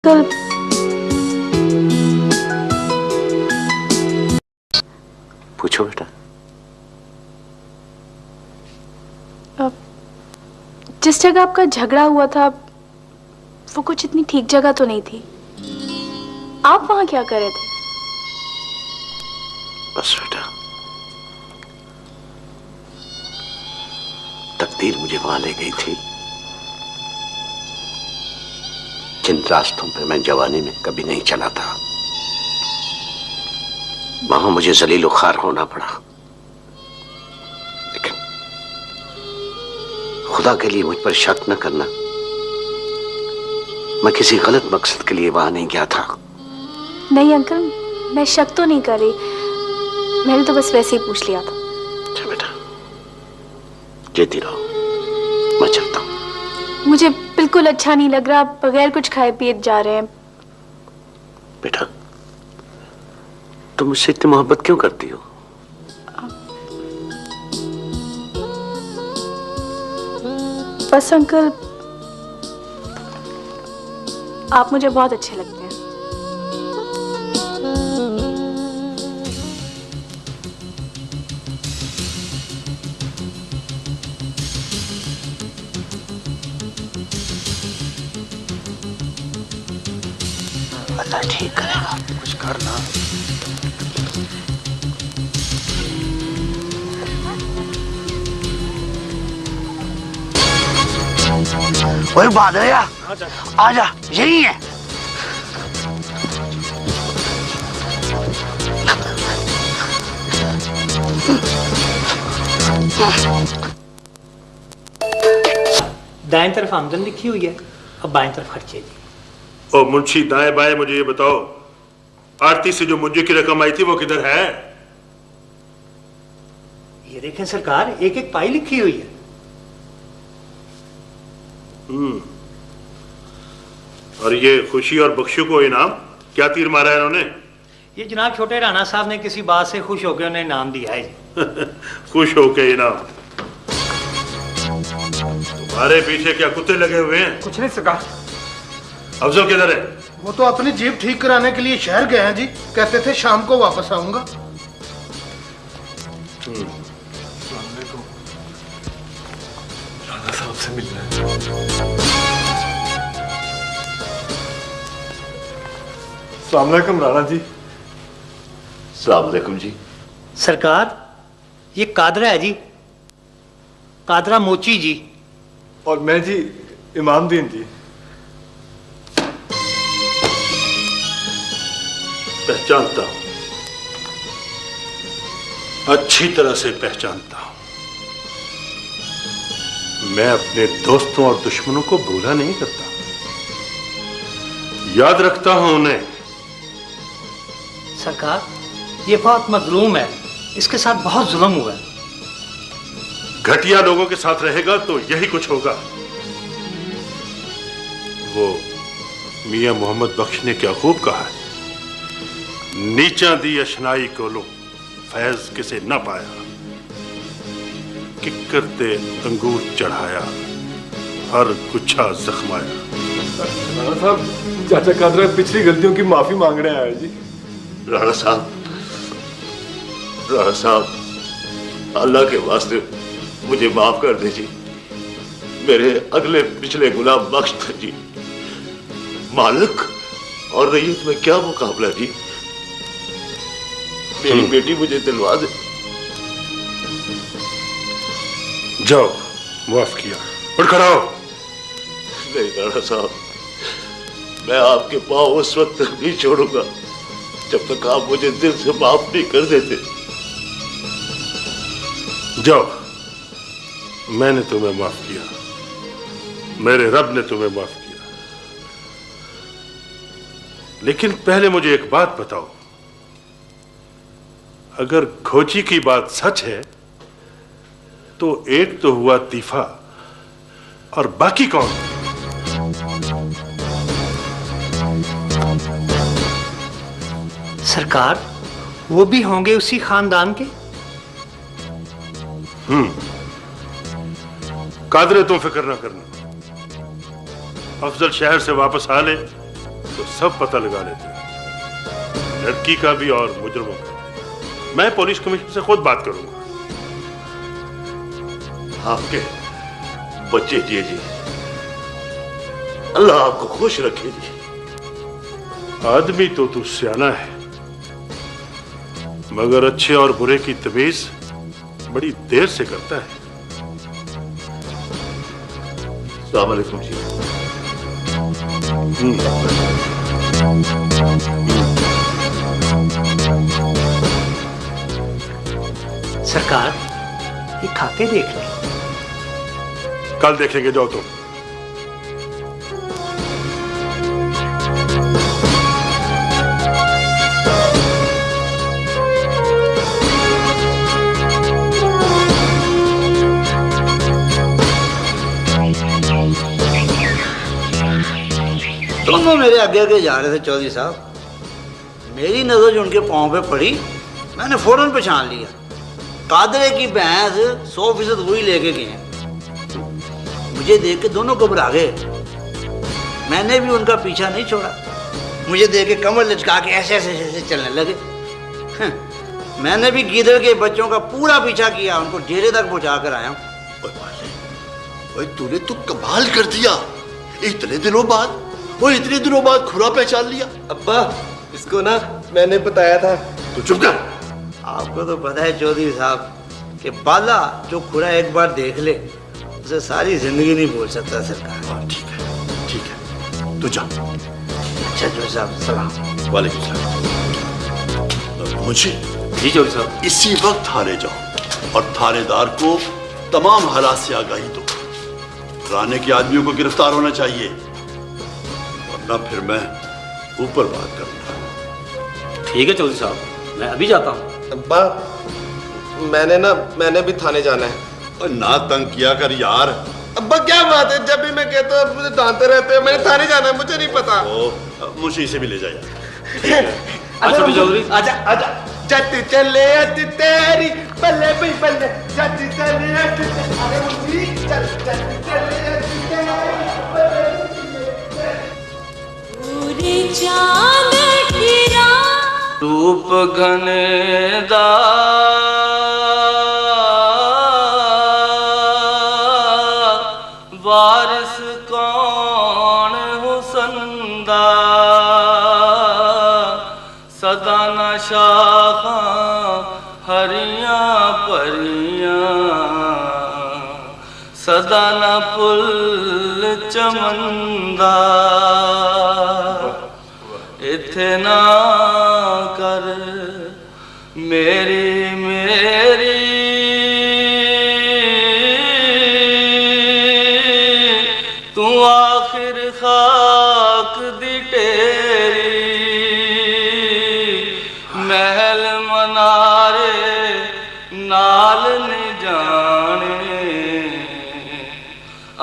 कल पूछो बेटा। जिस जगह आपका झगड़ा हुआ था वो कुछ इतनी ठीक जगह तो नहीं थी। आप वहां क्या कर रहे थे? बस बेटा, तकदीर मुझे वहां ले गई थी जिन रास्तों पे मैं जवानी में कभी नहीं चला था। वहां मुझे जलील खार होना पड़ा, लेकिन खुदा के लिए मुझ पर शक न करना, मैं किसी गलत मकसद के लिए वहां नहीं गया था। नहीं अंकल, मैं शक तो नहीं कर रही, मैंने तो बस वैसे ही पूछ लिया था। अच्छा बेटा, जीती रहो, मैं चलता हूं। मुझे बिल्कुल अच्छा नहीं लग रहा, आप बगैर कुछ खाए पिए जा रहे हैं। बेटा, तुम मुझसे इतनी मोहब्बत क्यों करती हो? बस अंकल, आप मुझे बहुत अच्छे लगते हैं। अल्लाह ठीक करेगा। कुछ करना। ओए बादया, आजा, यही है। दाएं तरफ आमदन लिखी हुई है, अब बाएं तरफ खर्चे जी। ओ मुंशी, दाएं बाएं मुझे ये बताओ, आरती से जो मुंजे की रकम आई थी वो किधर है? ये देखें सरकार, एक एक पाई लिखी हुई है। और ये खुशी और बख्शू को इनाम क्या तीर मारा है इन्होंने? ये जनाब छोटे राणा साहब ने किसी बात से खुश होकर उन्हें इनाम दिया है जी। खुश होके इनाम? तुम्हारे पीछे क्या कुत्ते लगे हुए हैं? कुछ नहीं सका। अफजल किधर है? वो तो अपनी जीप ठीक कराने के लिए शहर गए हैं जी, कहते थे शाम को वापस आऊंगा। राणा साहब से मिलना है। अस्सलाम वालेकुम राणा जी। अस्सलाम वालेकुम जी। सरकार, ये कादरा है जी, कादरा मोची जी। और मैं जी इमामदीन जी। पहचानता हूं, अच्छी तरह से पहचानता हूं। मैं अपने दोस्तों और दुश्मनों को भूला नहीं करता, याद रखता हूं उन्हें। सरकार, ये बहुत मजलूम है, इसके साथ बहुत जुल्म हुआ है। घटिया लोगों के साथ रहेगा तो यही कुछ होगा। वो मियां मोहम्मद बख्श ने क्या खूब कहा है, नीचा दी अशनाई को लो फैज किसे न पाया, किक्कर ते अंगूर चढ़ाया हर गुच्छा जख्माया। राणा साहब, चाचा कादरा पिछली गलतियों की माफी मांगने आया है जी। राणा साहब, अल्लाह के वास्ते मुझे माफ कर दीजिए। मेरे अगले पिछले गुनाह बख्श दे जी। मालिक और रईस में क्या मुकाबला जी? मेरी बेटी मुझे दिलवा दे। जाओ, माफ किया, उठ खड़ा हो। नहीं राणा साहब, मैं आपके पाँव उस वक्त तक नहीं छोड़ूंगा जब तक आप मुझे दिल से माफ नहीं कर देते। जाओ, मैंने तुम्हें माफ किया, मेरे रब ने तुम्हें माफ किया। लेकिन पहले मुझे एक बात बताओ, अगर खोजी की बात सच है तो एक तो हुआ तीफा, और बाकी कौन? सरकार, वो भी होंगे उसी खानदान के। कादरे तुम फिक्र ना करना, अफजल शहर से वापस आ ले तो सब पता लगा लेते हैं, लड़की का भी और मुजरिमों का भी। मैं पुलिस कमिश्नर से खुद बात करूंगा। आपके बच्चे जिए जी, अल्लाह आपको खुश रखे जी। आदमी तो तू सियाना है, मगर अच्छे और बुरे की तमीज बड़ी देर से करता है। अस्सलाम वालेकुम जी। सरकार, ये खाते देख लें। कल देखेंगे, जाओ तुम। दोनों मेरे आगे आगे जा रहे थे चौधरी साहब। मेरी नजर जो उनके पांव पे पड़ी, मैंने फौरन पहचान लिया। कादरे की भैंस 100% वही लेके गए हैं। मुझे देख के दोनों घबरा गए। मैंने भी उनका पीछा नहीं छोड़ा। मुझे देख के कमर लचका के ऐसे ऐसे ऐसे चलने लगे। मैंने भी गीदड़ के बच्चों का पूरा पीछा किया, उनको डेरे तक पहुंचा कर आया हूं। ओए तूने तो कमाल कर दिया। इतने दिनों बाद, वो इतने दिनों बाद खुरा पहचान लिया। अब्बा, इसको ना मैंने बताया था। तू चुप कर। आपको तो पता है चौधरी साहब कि बाला जो खुरा एक बार देख ले उसे सारी जिंदगी नहीं भूल सकता सरकार। ठीक है, ठीक है, तू जा। अच्छा चौधरी साहब, सलाम। वालेकुम सलाम। मुझे जी चौधरी साहब। इसी वक्त थाने जाओ और थानेदार को तमाम हालात से आगाही दो। राने के आदमियों को गिरफ्तार होना चाहिए, वरना फिर मैं ऊपर बात करूंगा। ठीक है चौधरी साहब, मैं अभी जाता हूँ। अब्बा, मैंने भी थाने जाना है। और ना तंग किया कर यार। अब्बा क्या बात है, जब भी मैं कहता हूँ मुझे डांटते रहते हैं। मैंने थाने जाना है, मुझे नहीं पता। मुझे इसे भी ले जाए। अच्छा चौधरी, आजा आजा। जट चले अट तेरी बल्ले भी बल्ले, जट चले अट अरे मुझी चल जट चले अट तेरी बल्ले पूरी चांद की रात रूप घनेदा वारिस कौन हुसनदा सदा न शाखा हरियां परियां सदा न फुल चमंदा इथे ना कर मेरी मेरी तू आखिर खाक दी टेरी महल मनारे नाल न जाने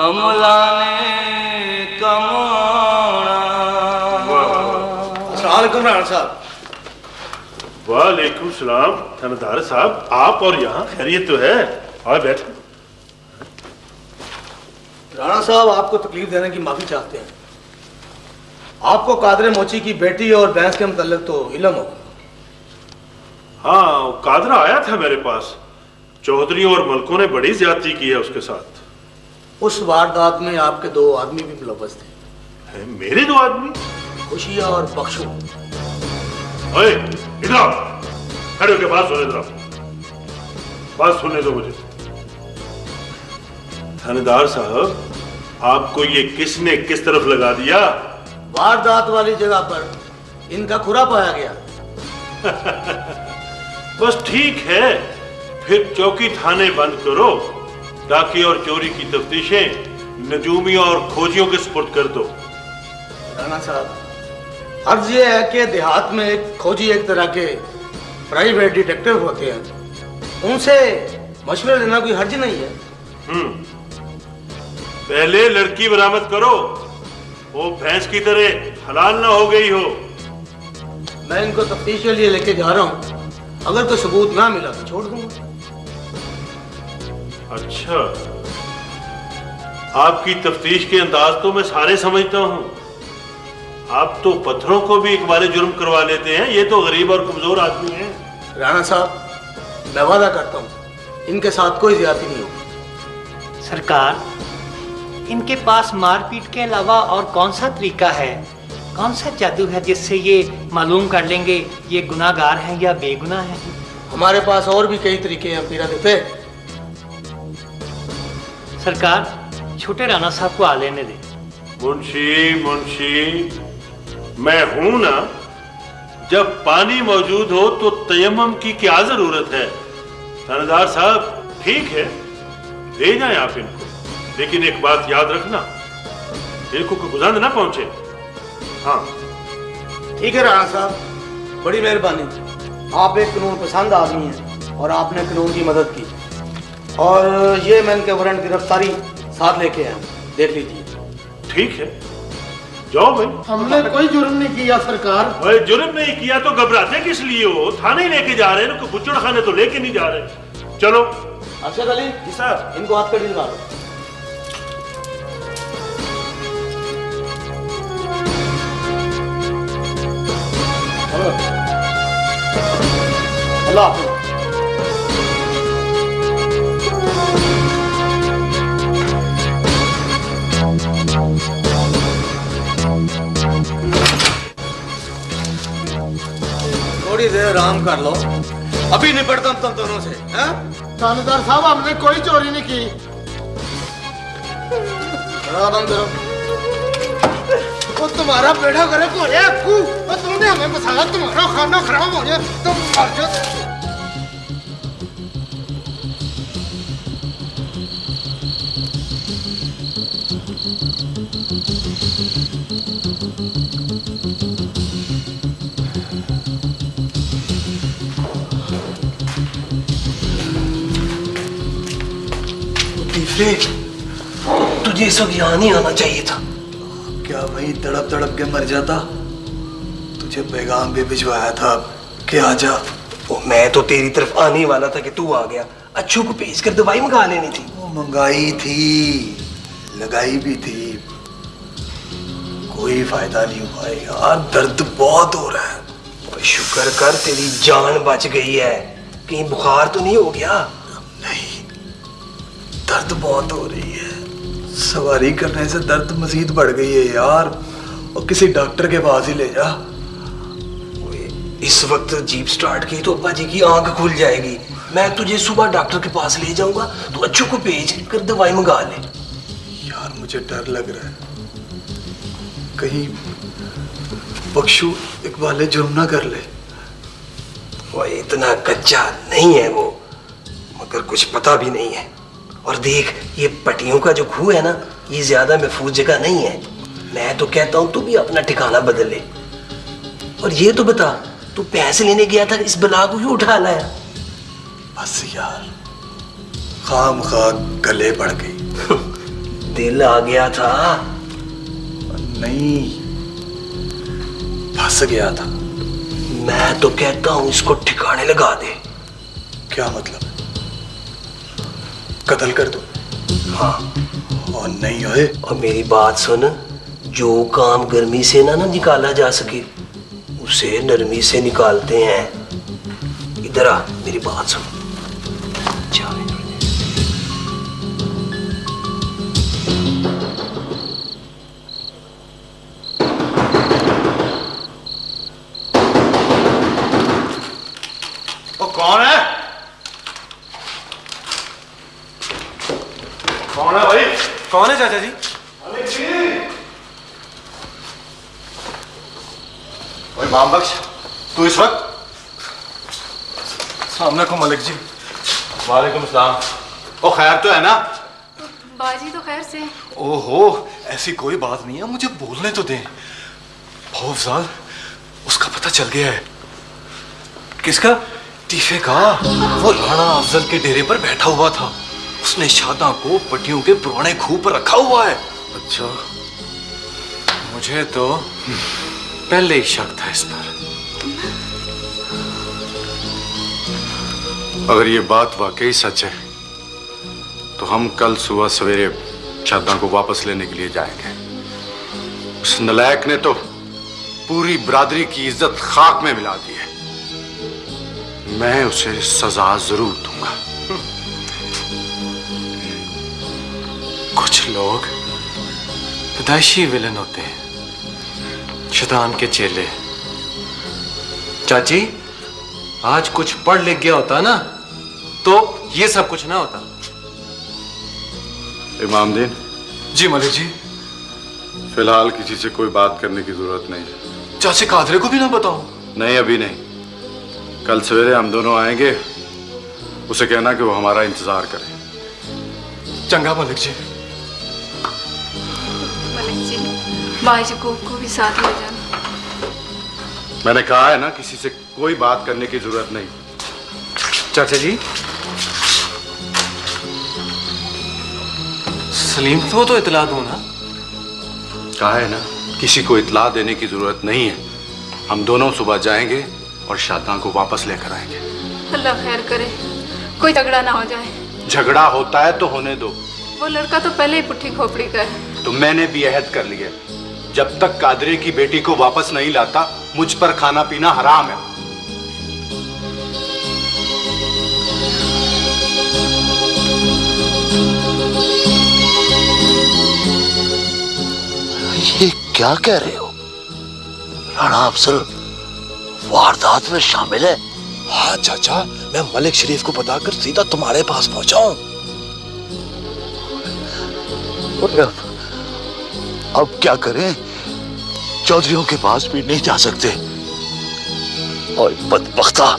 अमला ने कमाना। अस्सलाम राणा साहब। वालेकुम सलाम थानेदार साहब, आप और यहाँ खैरियत तो है? और बैठे। राणा साहब आपको तकलीफ देने की माफी चाहते हैं। आपको कादरे मोची की बेटी और भैंस के मुतल्लिक तो इल्म हो। हाँ, कादरा आया था मेरे पास। चौधरी और मलकों ने बड़ी ज्यादती की है उसके साथ। उस वारदात में आपके 2 आदमी भी मुलव्वस थे। मेरे 2 आदमी? खुशिया और बख्शू। ओए, इधर आओ। खड़े होके बात सुने, इधर आओ। बात सुनने दो मुझे। थानेदार साहब, आपको ये किसने किस तरफ लगा दिया? वारदात वाली जगह पर इनका खुरा पाया गया। बस ठीक है, फिर चौकी थाने बंद करो। डाके और चोरी की तफ्तीशें नजूमियों और खोजियों के सुपुर्द कर दो। राणा साहब, अर्ज ये है कि देहात में एक खोजी एक तरह के प्राइवेट डिटेक्टिव होते हैं, उनसे मशवरा लेना कोई हर्ज नहीं है। पहले लड़की बरामद करो, वो भैंस की तरह हलाल ना हो गई हो। मैं इनको तफ्तीश के लिए लेके जा रहा हूँ, अगर कोई सबूत ना मिला तो छोड़ दूंगा। अच्छा, आपकी तफ्तीश के अंदाज तो मैं सारे समझता हूँ। आप तो पत्थरों को भी इकबाल जुर्म करवा लेते हैं। ये तो गरीब और कमजोर आदमी हैं। राणा साहब, मैं वादा करता हूँ इनके साथ कोई ज्यादती नहीं होगी। सरकार, इनके पास मारपीट के अलावा और कौन सा तरीका है, कौन सा जादू है जिससे ये मालूम कर लेंगे ये गुनाहगार हैं या बेगुनाह हैं? हमारे पास और भी कई तरीके हैं पीरा देते। सरकार, छोटे राणा साहब को आ लेने दे। मुंशी, मैं हूं ना। जब पानी मौजूद हो तो तयम्मुम की क्या जरूरत है? थानेदार साहब, ठीक है, ले जाएं आप इनको, लेकिन एक बात याद रखना, इनको कोई गुजान ना पहुंचे। हाँ ठीक है राणा साहब, बड़ी मेहरबानी। आप एक कानून पसंद आदमी हैं और आपने कानून की मदद की। और ये मैं इनके वारंट गिरफ्तारी साथ लेके आया, देख लीजिए। ठीक है, जाओ भाई। हमने कोई जुर्म नहीं किया सरकार। भाई जुर्म नहीं किया तो घबराते किस लिए हो? थाने लेके जा रहे हैं, इनको बुच्चड़ खाने तो लेके नहीं जा रहे। चलो। अरशद अली जी साहब, इनको हाथ कड़ी लगा लो। अल्लाह हाफिज़। थोड़ी देर आराम कर लो, अभी निपटता हूं तुम दोनों से। थानेदार साहब, हमने कोई चोरी नहीं की। बंद करो। वो तुम्हारा बेड़ा करे कोड़े अक्कू, और तुमने हमें बसाया, तुम्हारा खाना खराब हो गया, तुम मर जाओ। तुझे इस वक्त यहाँ नहीं आना चाहिए था। क्या भाई तड़प तड़प के मर जाता? तुझे पैगाम भी भिजवाया था कि आ जा। मैं तो तेरी तरफ आने ही वाला था कि तू आ गया। अच्छू को भेज कर दवाई मंगा लेनी थी। वो मंगाई थी, लगाई भी थी, कोई फायदा नहीं हुआ यार। दर्द बहुत हो रहा है। शुक्र कर तेरी जान बच गई है, कहीं बुखार तो नहीं हो गया? नहीं, दर्द बहुत हो रही है। सवारी करने से दर्द मजीद बढ़ गई है यार, और किसी डॉक्टर के पास ही ले जा। इस वक्त जीप स्टार्ट की तो अब्बा जी की आंख खुल जाएगी। मैं तुझे सुबह डॉक्टर के पास ले जाऊंगा, तू अच्छू को भेज कर दवाई मंगा ले। यार मुझे डर लग रहा है, कहीं बख्शू इकबाल जुर्म ना कर ले। वो इतना कच्चा नहीं है वो, मगर कुछ पता भी नहीं है। और देख, ये पटियों का जो खूह है ना, ये ज्यादा महफूज जगह नहीं है। मैं तो कहता हूँ तू भी अपना ठिकाना बदल ले। और ये तो बता, तू पैसे लेने गया था, इस बला को क्यों उठा लाया? बस यार, खाम गले पड़ गई। दिल आ गया था? नहीं, फंस गया था। मैं तो कहता हूँ इसको ठिकाने लगा दे। क्या मतलब? कत्ल कर दो? हाँ। और नहीं होए? और मेरी बात सुन, जो काम गर्मी से ना निकाला जा सके, उसे नरमी से निकालते हैं। इधर आ, मेरी बात सुन। वो कौन है? कौन है भाई? कौन है चाचा जी? भाई माम बख्श, तू इस वक्त? सामने को मलिक जी। वालेकुम सलाम। ओ खैर तो है ना? बाजी तो खैर से। ओहो, ऐसी कोई बात नहीं है, मुझे बोलने तो दें। अफजाल, उसका पता चल गया है। किसका? टीफे का। वो राणा अफजल के डेरे पर बैठा हुआ था, उसने शादा को पटियों के पुराने खूह पर रखा हुआ है। अच्छा, मुझे तो पहले ही शक था इस पर। अगर ये बात वाकई सच है तो हम कल सुबह सवेरे शादा को वापस लेने के लिए जाएंगे। उस नलायक ने तो पूरी बरादरी की इज्जत खाक में मिला दी है। मैं उसे सजा जरूर दूंगा। कुछ लोग पैदाइशी विलन होते हैं, शैतान के चेले। चाची, आज कुछ पढ़ लिख गया होता ना तो ये सब कुछ ना होता। इमामदीन जी मलिक जी। फिलहाल किसी से कोई बात करने की जरूरत नहीं है। चाची कादरे को भी ना बताऊं? नहीं, अभी नहीं। कल सवेरे हम दोनों आएंगे, उसे कहना कि वो हमारा इंतजार करे। चंगा मलिक जी। मलिक जी, बाजीकोब को भी साथ ले जाना। मैंने कहा है ना, किसी से कोई बात करने की जरूरत नहीं। चाचा जी, सलीम को तो इतला दो ना। कहा है ना, किसी को इतला देने की जरूरत नहीं है। हम दोनों सुबह जाएंगे और शादां को वापस लेकर आएंगे। अल्लाह खैर करे, कोई झगड़ा ना हो जाए। झगड़ा होता है तो होने दो। वो लड़का तो पहले ही पुट्ठी खोपड़ी का है। तो मैंने भी अहद कर लिया, जब तक कादरे की बेटी को वापस नहीं लाता मुझ पर खाना पीना हराम है। ये क्या कह रहे हो? राणा अफजल वारदात में शामिल है? हाँ चाचा, मैं मलिक शरीफ को बताकर सीधा तुम्हारे पास पहुंचा हूं। अब क्या करें? चौधरियों के पास भी नहीं जा सकते। और बदबख्ता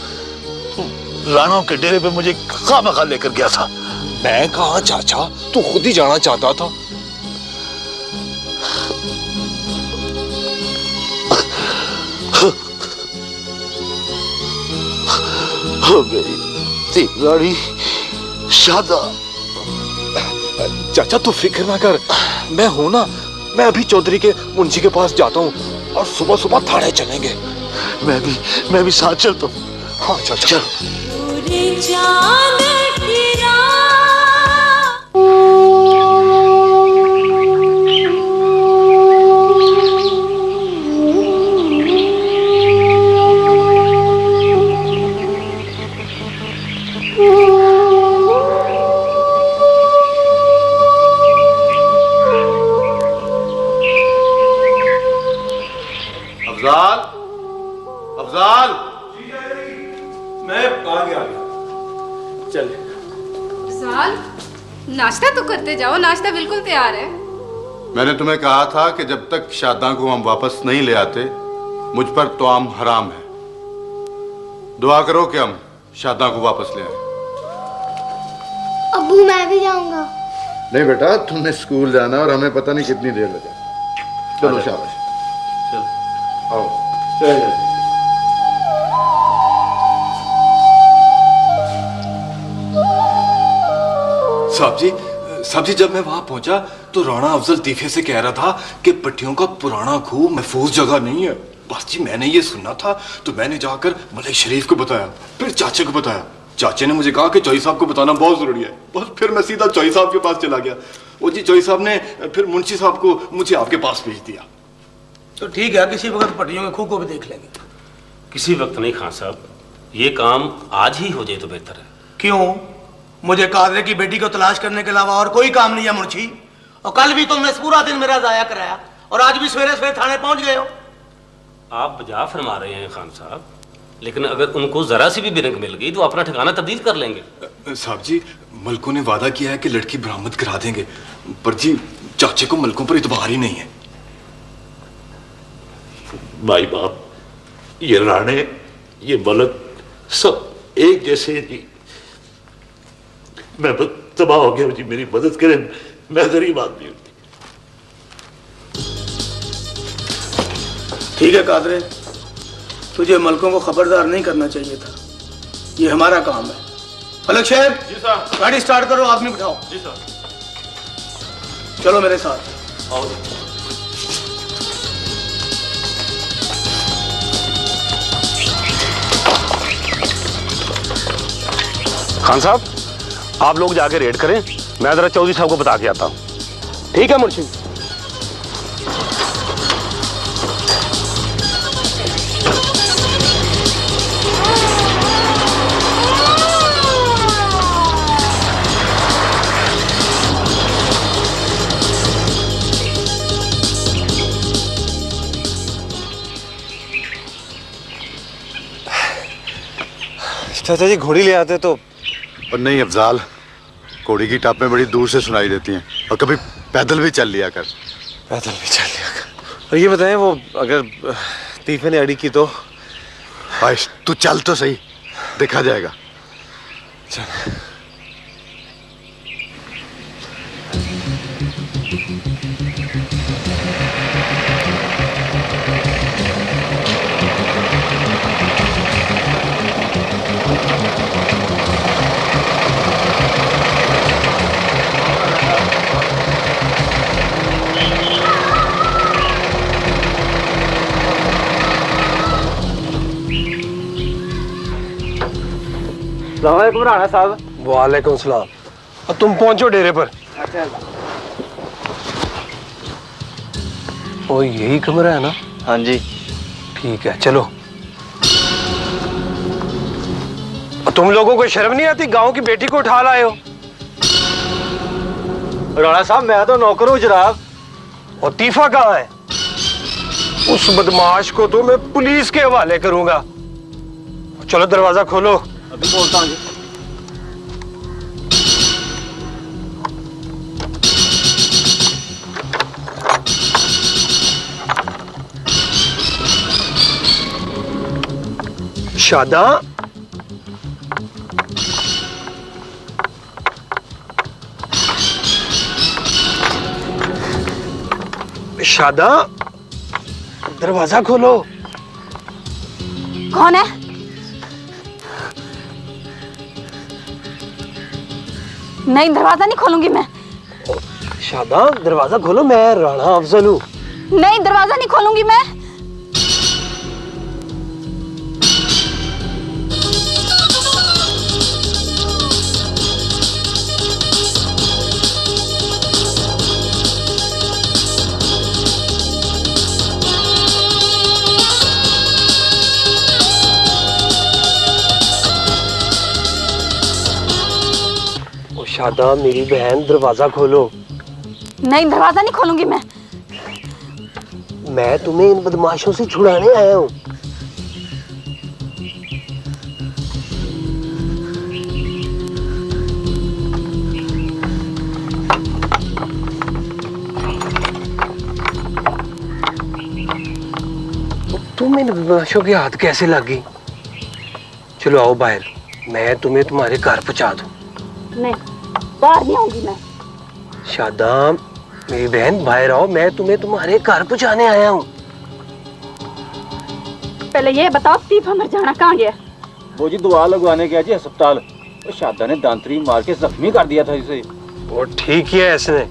राणा के डेरे पे मुझे खामखा लेकर गया था। मैं कहा चाचा, तू खुद ही जाना चाहता था। मेरी देवरानी शादा। चाचा तू फिक्र ना कर, मैं हूं ना। मैं अभी चौधरी के मुंशी के पास जाता हूं और सुबह सुबह थाने चलेंगे। मैं भी साथ चलता हूं। हाँ चाचा चल। पूरी चांद की अफजाल, अफजाल। मैं आ गया। चल। अफजाल, नाश्ता तो करते जाओ, नाश्ता बिल्कुल तैयार है। मैंने तुम्हें कहा था कि जब तक शादां को हम वापस नहीं ले आते मुझ पर तोआम हराम है। दुआ करो कि हम शादां को वापस ले आए। अब्बू मैं भी जाऊंगा। नहीं बेटा, तुम्हें स्कूल जाना और हमें पता नहीं कितनी देर लगे। चलो शाबाश, आओ। साहब जी, जब मैं वहां पहुंचा तो राणा अफजल तीफे से कह रहा था कि पट्टियों का पुराना खूह महफूज जगह नहीं है। बस जी मैंने ये सुना था तो मैंने जाकर मलिक शरीफ को बताया, फिर चाचे को बताया। चाचे ने मुझे कहा कि चौई साहब को बताना बहुत जरूरी है। बस फिर मैं सीधा चौई साहब के पास चला गया। वो जी चौई साहब ने फिर मुंशी साहब को मुझे आपके पास भेज दिया। तो ठीक है, किसी वक्त पट्टियों के खूह को भी देख लेंगे। किसी वक्त नहीं खान साहब, ये काम आज ही हो जाए तो बेहतर है। क्यों? मुझे कादरे की बेटी को तलाश करने के अलावा और कोई काम नहीं है मुंशी। और कल भी तुमने पूरा दिन मेरा जाया कराया और आज भी सवेरे सवेरे थाने पहुंच गए हो। आप बजा फरमा रहे हैं खान साहब, लेकिन अगर उनको जरा सी भी बिरंग मिल गई तो अपना ठिकाना तब्दील कर लेंगे। साहब जी, मलकों ने वादा किया है कि लड़की बरामद करा देंगे, पर जी चाचे को मलकों पर इतबार ही नहीं है। भाई बाप, ये राणे, ये मलक सब एक जैसे हैं जी। मैं तबाह हो गया जी, मेरी मदद करें, मैं गरीब आदमी हूं। ठीक है कादरे, तुझे मलकों को खबरदार नहीं करना चाहिए था। ये हमारा काम है। मलक शेख जी साहब। गाड़ी स्टार्ट करो, आदमी बिठाओ। जी साहब। चलो मेरे साथ। आओ। खान साहब, आप लोग जाके रेड करें, मैं जरा चौधरी साहब को बता के आता हूँ। ठीक है मुर्शिद। चाचा जी घोड़ी ले आते तो। और नहीं अफजाल, घोड़ी की टापें बड़ी दूर से सुनाई देती हैं, और कभी पैदल भी चल लिया कर। पैदल भी चल लिया कर। और ये बताएं, वो अगर तीफे ने अड़ी की तो? भाई तू चल तो सही, देखा जाएगा। चल। राणा साहब। वालेकुम सलाम। और तुम पहुंचो डेरे पर। ओ यही कमरा है ना? हाँ जी। ठीक है चलो। और तुम लोगों को शर्म नहीं आती, गांव की बेटी को उठा लाए हो? राणा साहब मैं तो नौकर हूँ जनाब। और तीफा कहाँ है? उस बदमाश को तो मैं पुलिस के हवाले करूंगा। चलो दरवाजा खोलो। अभी बोलता हूँ जी। शादा, शादा, दरवाजा खोलो। कौन है? नहीं, दरवाजा नहीं खोलूंगी मैं। शादा दरवाजा खोलो, मैं राणा अफजल हूँ। नहीं, दरवाजा नहीं खोलूंगी मैं। शादा मेरी बहन, दरवाजा खोलो। नहीं, दरवाजा नहीं खोलूंगी मैं। मैं तुम्हें इन बदमाशों से छुड़ाने आया हूँ। तुम इन बदमाशों के हाथ कैसे लग गई? चलो आओ बाहर, मैं तुम्हें तुम्हारे घर पहुंचा दूं। नहीं, बाहर नहीं आऊंगी मैं। शादा मेरी बहन, बाहर आओ, मैं तुम्हें तुम्हारे घर पहुंचाने आया हूँ। पहले ये बताओ, तीफा मर जाना कहाँ गया? वो जी दवा लगवाने गया जी अस्पताल। शादा ने दांतरी मार के जख्मी कर दिया था इसे। वो ठीक ही है इसने,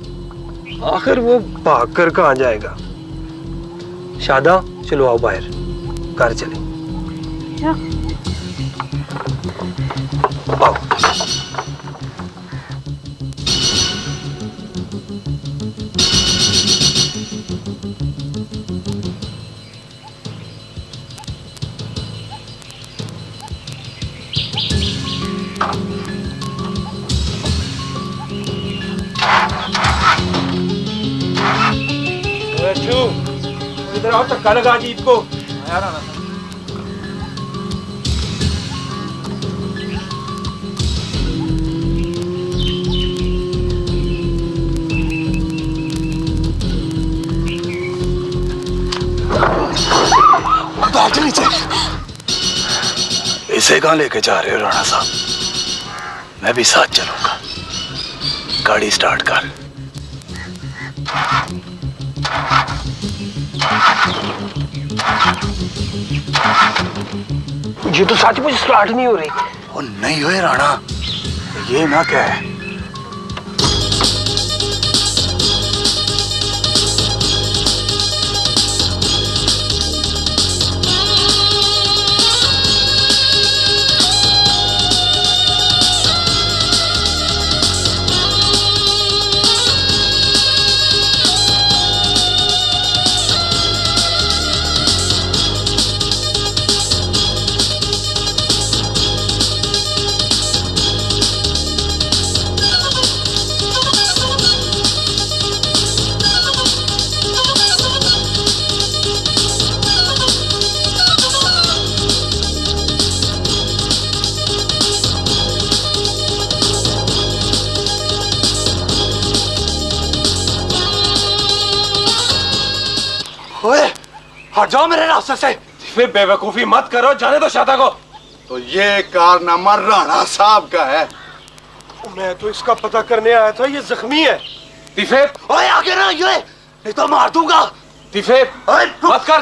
आखिर वो भागकर कहाँ जाएगा। शादा चलो आओ बाहर, घर चले। आओ। इधर आओ, धक्का लगा जीप को। नीचे। इसे कहाँ लेके जा रहे हो राणा साहब? मैं भी साथ चलूंगा। गाड़ी स्टार्ट कर। ये तो सचमुच स्टार्ट नहीं हो रही। और नहीं हुए राणा, ये ना क्या है। जाओ मेरे रास्ते से। फिर बेवकूफी मत करो, जाने दो शादा को। तो ये कारनामा राणा साहब का है। मैं तो इसका पता करने आया था, ये जख्मी है। तिफे, ओए आगे ना ये, नहीं तो मार दूंगा। तिफे, मत कर।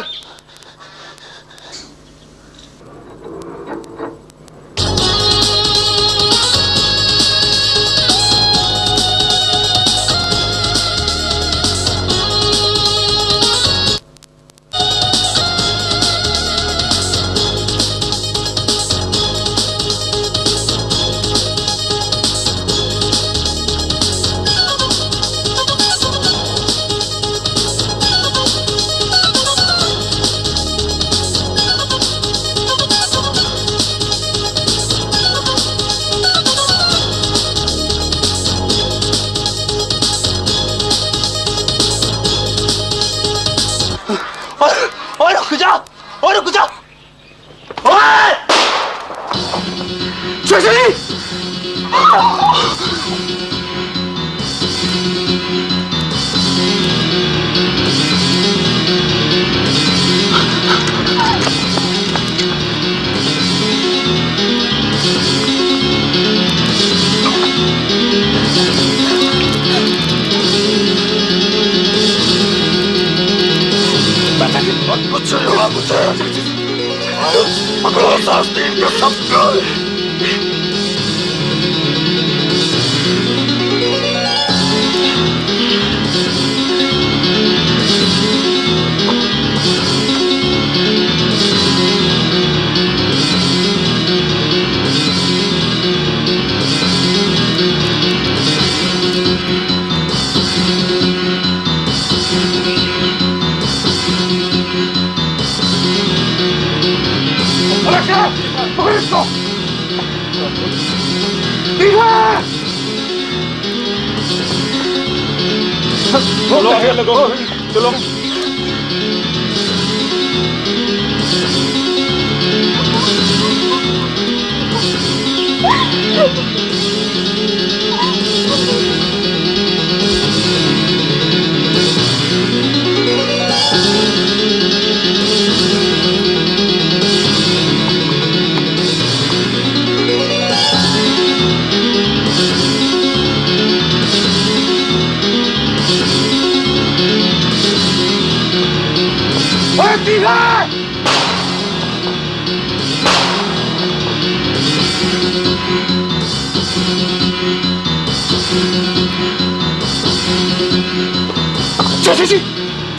चलो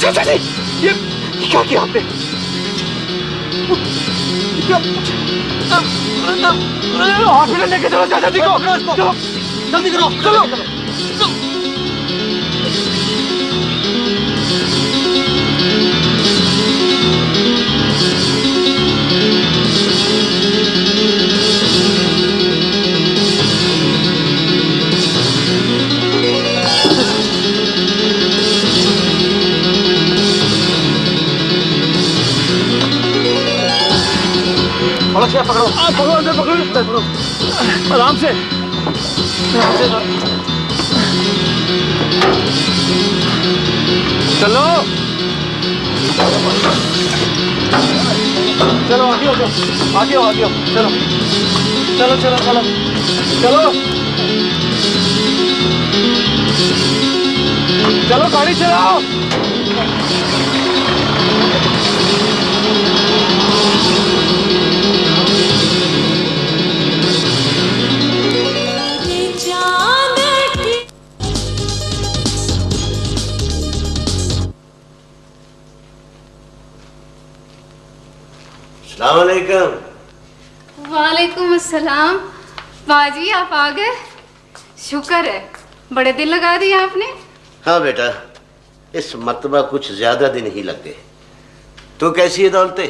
चाचा जी, ये क्या किया आपने? हॉस्पिटल लेके चलो चाचा जी को। चलो जल्दी करो, चलो। पकड़ो, पकड़ो, अंदर पकड़ो, पकड़ो, आराम से। चलो चलो, आगे हो जाओ, आगे हो, आगे हो, चलो चलो चलो चलो चलो चलो, गाड़ी चलाओ। अस्सलामुअलैकुम। वालेकुम अस्सलाम। बाजी आप आ गए, शुक्र है, बड़े दिन लगा दिए आपने। हाँ बेटा, इस मर्तबा कुछ ज्यादा दिन ही लग गए। तो कैसी है दौलते?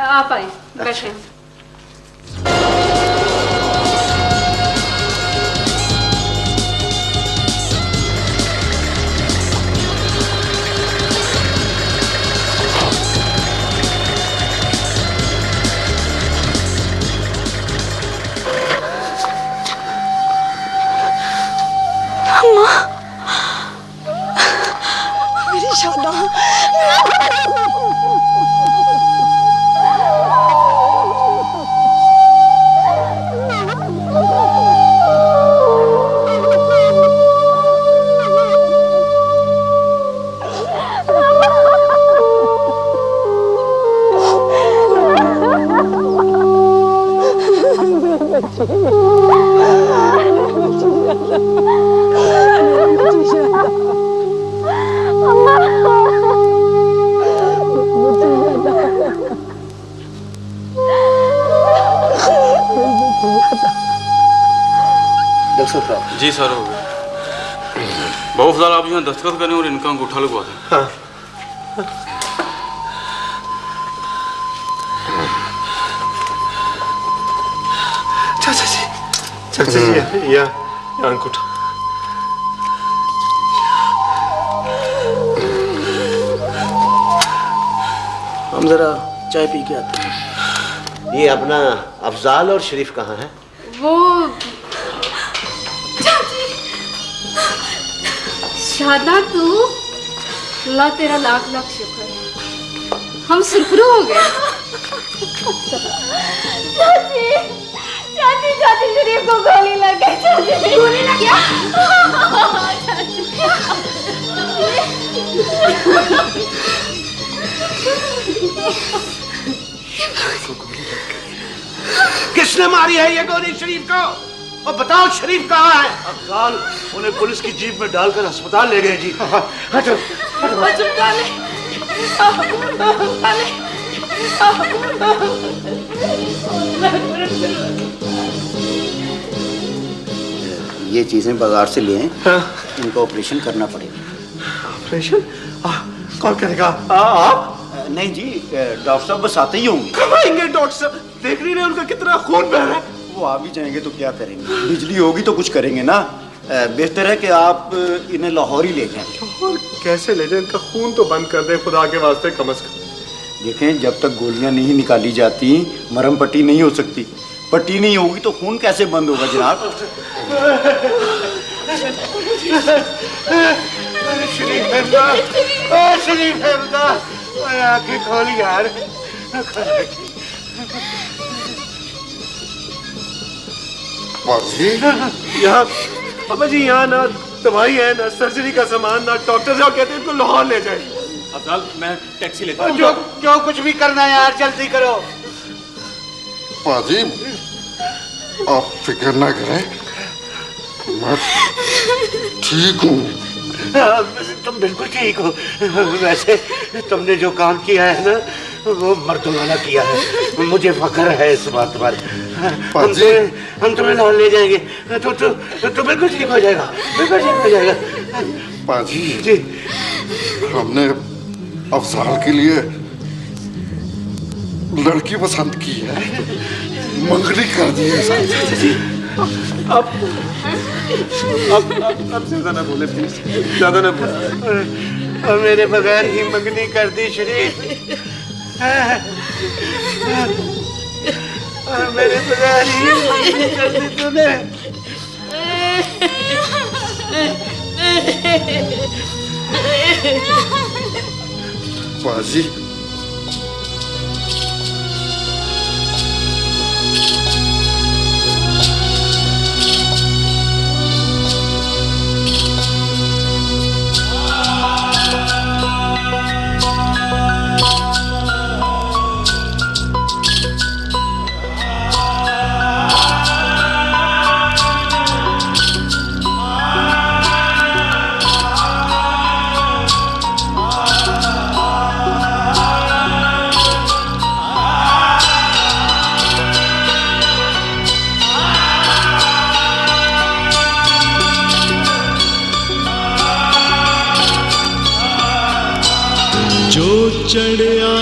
आप आए, बैठे। मेरी शादा, जी सर हो गया। बहुत ज़्यादा आप यहाँ दस्तखत करें और इनका अंगूठा लगवा दें। हाँ। चाचा जी, चाचा जी, या अंगूठा। हम जरा चाय पी के आते हैं। ये अपना अफजाल और शरीफ कहाँ है? वो शादा तू, अल्लाह तेरा लाख लाख शुक्र है, हम सुरखरू हो गए। चाची, चाची, चाची शरीफ को गोली लग गई। चाची गोली लग गया। किसने मारी है ये गोली शरीफ को? और बताओ शरीफ कहाँ है? अफजाल उन्हें पुलिस की जीप में डालकर अस्पताल ले गए जी। हटो, ये चीजें बाजार से लिए हैं। इनको ऑपरेशन करना पड़ेगा। ऑपरेशन? कौन करेगा? आप? नहीं जी, डॉक्टर साहब बस आते ही होंगे। कब आएंगे डॉक्टर साहब? देख नहीं रहे उनका कितना खून बह रहा है। वो आ भी जाएंगे तो क्या करेंगे? बिजली होगी तो कुछ करेंगे ना। बेहतर है कि आप इन्हें लाहौर ही ले जाएं। लाहौर कैसे ले जाएं? इनका खून तो बंद कर दें खुदा के वास्ते कम से कम। देखें, जब तक गोलियां नहीं निकाली जाती मरहम पट्टी नहीं हो सकती। पट्टी नहीं होगी तो खून कैसे बंद होगा जनाब? शरीफ आंखें खोल यार। यहाँ अबे जी, यहाँ ना दवाई है ना सर्जरी का सामान ना डॉक्टर साहब कहते हैं इनको लाहौर ले जाए। अफजाल मैं टैक्सी लेता हूँ। जो कुछ भी करना है यार जल्दी करो। पाजी, आप फिक्र ना करें, मैं ठीक हूँ। तुम बिल्कुल ठीक हो। वैसे तुमने जो काम किया है ना वो मर्दों वाला किया है। मुझे फख्र है इस बात पर। हम तुम्हें लाहौर ले जाएंगे तो बिल्कुल ठीक हो जाएगा। बिल्कुल ठीक हो जाएगा। पाजी जी, हमने अफजाल के लिए लड़की पसंद की है, मंगनी कर दी है। अब ज्यादा ना बोले प्लीज, ज्यादा ना बोले। और मेरे बगैर ही मंगनी कर दी शरीफ। और मेरे बगैर ही मंगनी कर दी तूने। पाजी, चढ़िया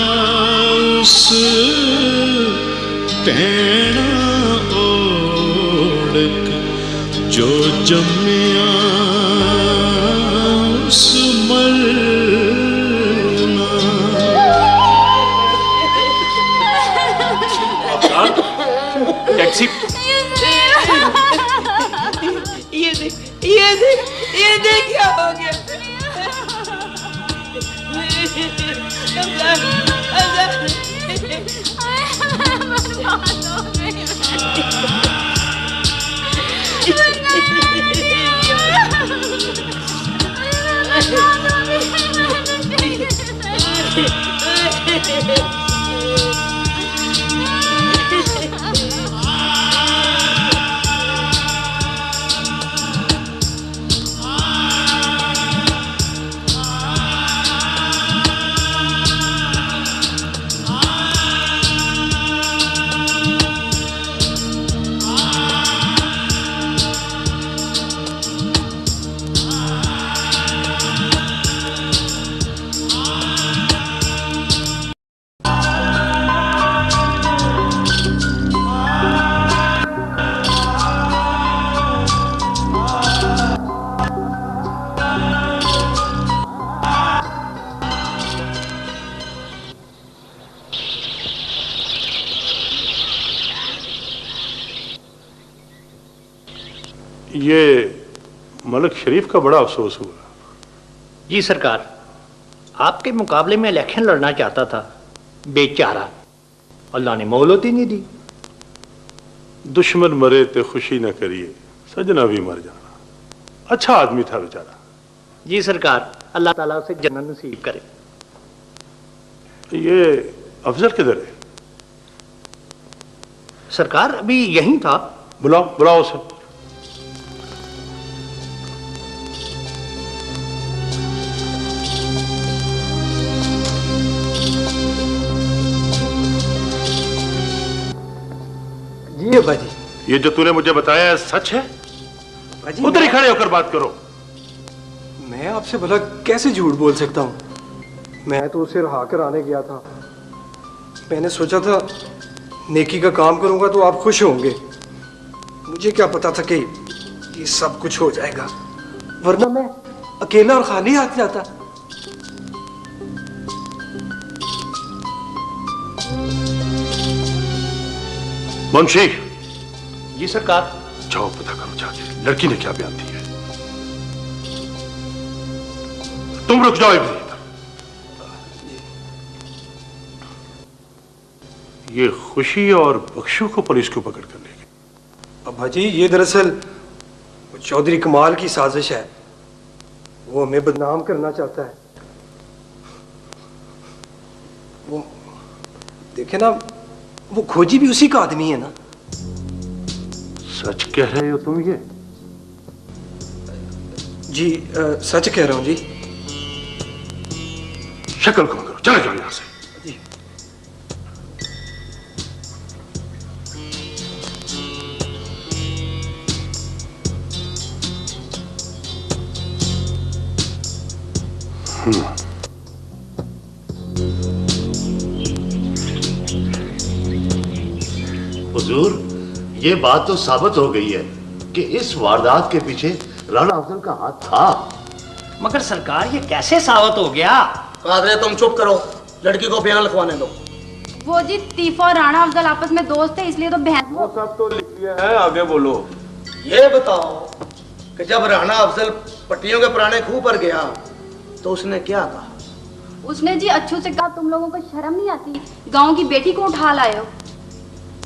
उस पैना ओढ़क, जो जम्मिया उस मरना। टैक्सी। ये देख क्या हो गया। ये मलिक शरीफ का बड़ा अफसोस हुआ। जी सरकार, आपके मुकाबले में इलेक्शन लड़ना चाहता था, बेचारा अल्लाह ने मोहलत ही नहीं दी। दुश्मन मरे तो खुशी न करिए, सजना भी मर जाना। अच्छा आदमी था बेचारा। जी सरकार, अल्लाह ताला उसे जन्नत नसीब करे। ये अफजल किधर है? सरकार अभी यहीं था। बुलाओ बुलाओ उसे। जी बाजी, ये जो तूने मुझे बताया है सच है? उधर ही खड़े होकर बात करो। मैं आपसे भला कैसे झूठ बोल सकता हूँ? मैं तो उसे रहा कर आने गया था। मैंने सोचा था नेकी का काम करूंगा तो आप खुश होंगे। मुझे क्या पता था कि ये सब कुछ हो जाएगा, वरना मैं अकेला और खाली हाथ जाता। मुंशी। जी सरकार। जाओ पता करो जाके लड़की ने क्या बयान दिया है। तुम रुक जाओ इधर। ये खुशी और बख्शू को पुलिस को पकड़ कर ले गए। अब्बा जी, ये दरअसल चौधरी कमाल की साजिश है। वो हमें बदनाम करना चाहता है। वो देखे ना, वो खोजी भी उसी का आदमी है ना। सच कह रहे हो तुम? ये जी सच कह रहा हूं जी। शक्ल कम करो, चले जाओ यहां से। जी। हुजूर, ये बात तो साबित हो गई है कि इस वारदात के पीछे राणा अफजल का हाथ था। मगर सरकार, ये कैसे साबित हो गया? कादरे तुम चुप करो, लड़की को बयान लिखवाने दो। वो जी तीफा और राणा अफजल आपस में दोस्त थे, इसलिए तो बहन। वो सब तो लिख लिया है, आगे बोलो। ये बताओ कि जब राणा अफजल पट्टियों के पुराने खूह पर गया तो उसने क्या कहा? उसने जी अच्छू से कहा, तुम लोगों को शर्म नहीं आती, गांव की बेटी को उठा लाए हो।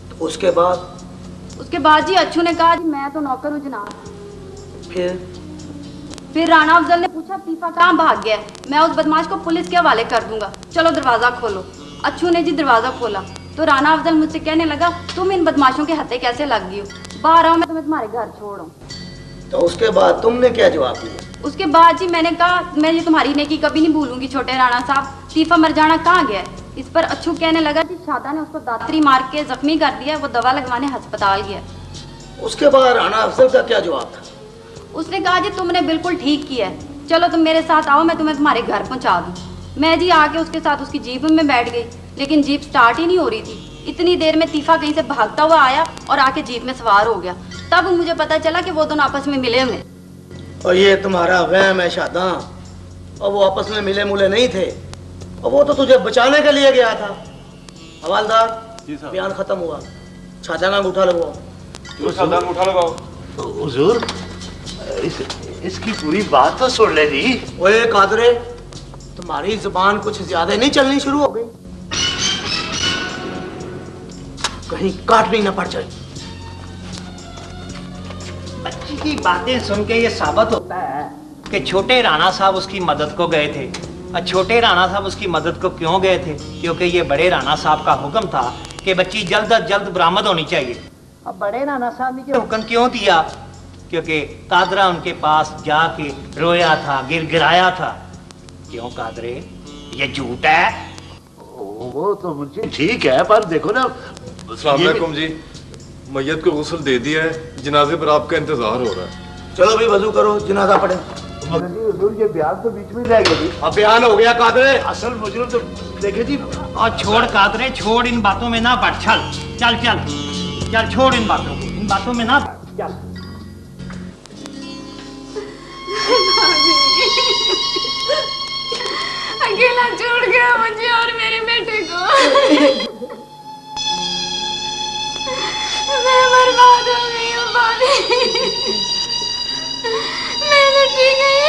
तो उसके बाद जी अच्छू ने कहा, जी मैं तो नौकर हूँ जनाब। फिर राणा अफजल ने पूछा, तीफा कहाँ भाग गया? मैं उस बदमाश को पुलिस के हवाले कर दूंगा, चलो दरवाजा खोलो। अच्छू ने जी दरवाजा खोला तो राणा अफजल मुझसे कहने लगा, तुम इन बदमाशों के हत्थे कैसे लग गई हो? बाहर आओ, मैं तुम्हें घर छोड़ आऊं। तो उसके बाद तुमने क्या जवाब दिया? उसके बाद जी मैंने कहा, मैं ये तुम्हारी नेकी कभी नहीं भूलूंगी छोटे राणा साहब, तीफा मरजाना कहाँ गया? इस पर अच्छू कहने लगा कि शादा ने उसको दातरी मार के जख्मी कर दिया, वो दवा लगवाने अस्पताल गया। उसके बाद राणा अफजल का क्या जवाब था? उसने कहा, जी तुमने बिल्कुल ठीक किया है, चलो तुम मेरे साथ आओ, मैं तुम्हें तुम्हारे घर पहुंचा दूं। मैं जी आके उसके साथ उसकी जीप में बैठ गई, लेकिन जीप स्टार्ट ही नहीं हो रही थी। इतनी देर में तीफा कहीं से भागता हुआ आया और आके जीप में सवार हो गया। तब मुझे पता चला कि वो दोनों आपस में मिले हुए। और ये तुम्हारा वहम है शादा, और वो आपस में मिले मुले नहीं थे, और वो तो तुझे बचाने के लिए गया था। हवालदार, बयान खत्म हुआ, छाता का अंगूठा लगाओ। हुजूर, इसकी पूरी बात तो सुन ले जी। ओए कादरे, तुम्हारी जुबान कुछ ज्यादा नहीं चलनी शुरू हो गई? कहीं काटनी ना पड़ जाए। बच्ची की बातें सुन के ये साबित होता है कि छोटे राणा साहब उसकी मदद को गए थे। और छोटे राणा साहब उसकी मदद को क्यों गए थे? क्योंकि ये बड़े राणा साहब का हुक्म था कि बच्ची जल्द अज जल्द बरामद होनी चाहिए। अब बड़े राणा साहब ने ये हुक्म क्यों दिया? क्योंकि कादरा उनके पास जाके रोया था, गिड़गिड़ाया था। क्यों कादरे, ये झूठ है? वो तो मुझे ठीक है, पर देखो ना। अस्सलाम वालेकुम जी, मैयत को गुस्ल दे दिया है, जनाजे पर आपका इंतजार हो रहा है। चलो भी वजू करो, जनाजा पढ़े। ये बयान तो बीच में रह गया। अब बयान हो गया कादरे। असल मुजरिम तो देखे जी। और छोड़ कादरे, छोड़, इन बातों में ना पड़। चल चल चल चल, छोड़ इन बातों को, इन बातों में ना पड़। चल। अकेला छोड़ गया मुझे और मेरे बेटे को। मैं बर्बाद हो गई हूँ भाभी। मैं लुटी गई।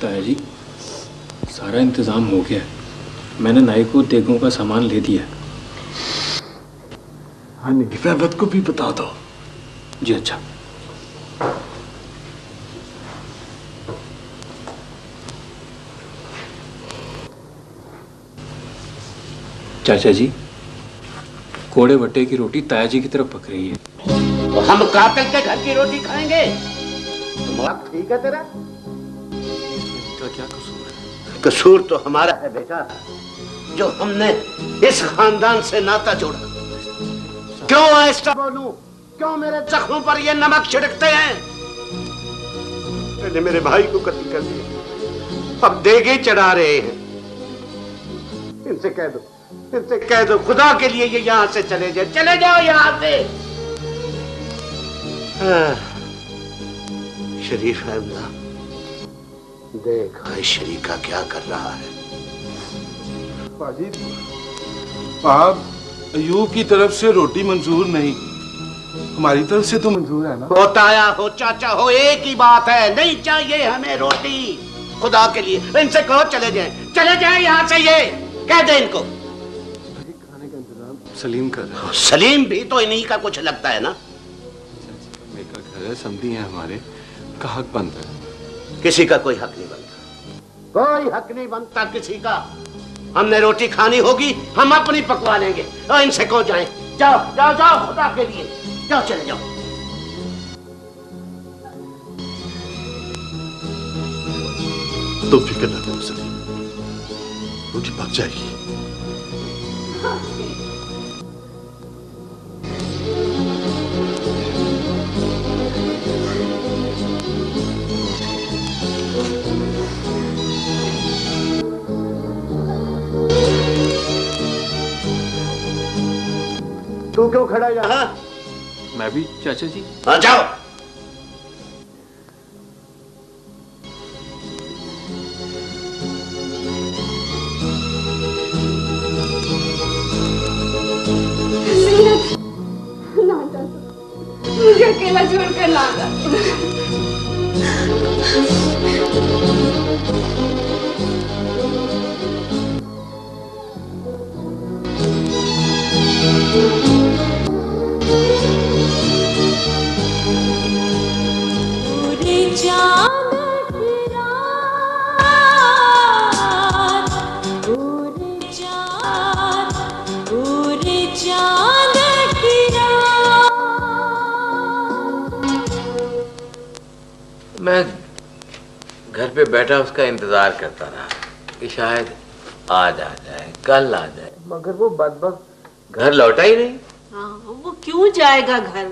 ताया जी, सारा इंतजाम हो गया है। मैंने नाई को देगों का सामान ले दिया। हाँ, निफावत को भी बता दो। जी अच्छा। चाचा जी, कोड़े बट्टे की रोटी ताया जी की तरफ पक रही है। तो हम कातिल के घर की रोटी खाएंगे? दिमाग ठीक है तेरा? का क्या कसूर है? कसूर तो हमारा है बेटा, जो हमने इस खानदान से नाता जोड़ा। क्यों ऐसा बोलूं? क्यों मेरे जख्मों पर ये नमक छिड़कते हैं? मैंने मेरे भाई को कत्ल कर दिया, अब देगे चढ़ा रहे हैं। इनसे कह दो, इनसे कह दो, खुदा के लिए ये यहां से चले जाए, चले जाओ यहां से। शरीफ अहमदा, देख भाई शरीका क्या कर रहा है। पाजी, आप अयूब की तरफ से रोटी मंजूर नहीं, हमारी तरफ से तो मंजूर है ना। हो ताया हो चाचा हो, एक ही बात है, नहीं चाहिए हमें रोटी। खुदा के लिए इनसे कहो चले जाए यहाँ से। ये कह दे इनको। खाने का इंतजाम सलीम कर रहा है। सलीम भी तो इन्हीं का कुछ लगता है ना। मेरा घर है, समझी है, हमारे का हक बनता है। किसी का कोई हक नहीं बनता, कोई हक नहीं बनता किसी का। हमने रोटी खानी होगी, हम अपनी पकवा लेंगे। और इनसे कहो जाए, जाओ जाओ जाओ, खुदा के लिए जाओ, चले जाओ। तुम फिक्र न करो सलीम, रोटी पक जाएगी। तू क्यों खड़ा है यहाँ? मैं भी चाचा जी। हाँ जाओ। ना चाचा, मुझे अकेला छोड़कर ना जा। मैं घर पे बैठा उसका इंतजार करता रहा कि शायद आज आ जाए, कल आ जाए, मगर वो बदबख्त घर लौटा ही नहीं। हाँ, वो क्यों जाएगा घर?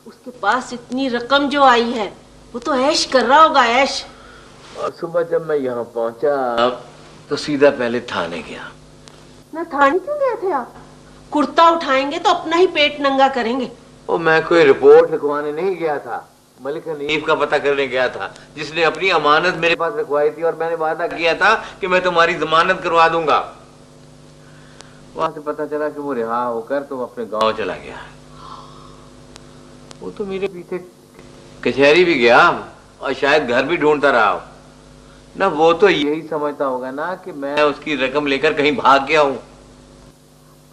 उसके पास इतनी रकम जो आई है, वो तो ऐश कर रहा होगा, ऐश। और सुबह जब मैं यहाँ पहुंचा तो सीधा पहले थाने गया। ना थाने क्यों गए थे आप? कुर्ता उठाएंगे तो अपना ही पेट नंगा करेंगे। और मैं कोई रिपोर्ट लिखवाने नहीं गया था, मलिक हनीफ का पता करने गया था, जिसने अपनी अमानत मेरे पास रखवाई थी और मैंने वादा किया था कि मैं तुम्हारी जमानत करवा दूंगा। वहां से पता चला कि वो रिहा होकर तो अपने गांव चला गया। वो तो मेरे पीछे कचहरी भी गया और शायद घर भी ढूंढता रहा ना। वो तो यही समझता होगा ना कि मैं उसकी रकम लेकर कहीं भाग गया हूँ।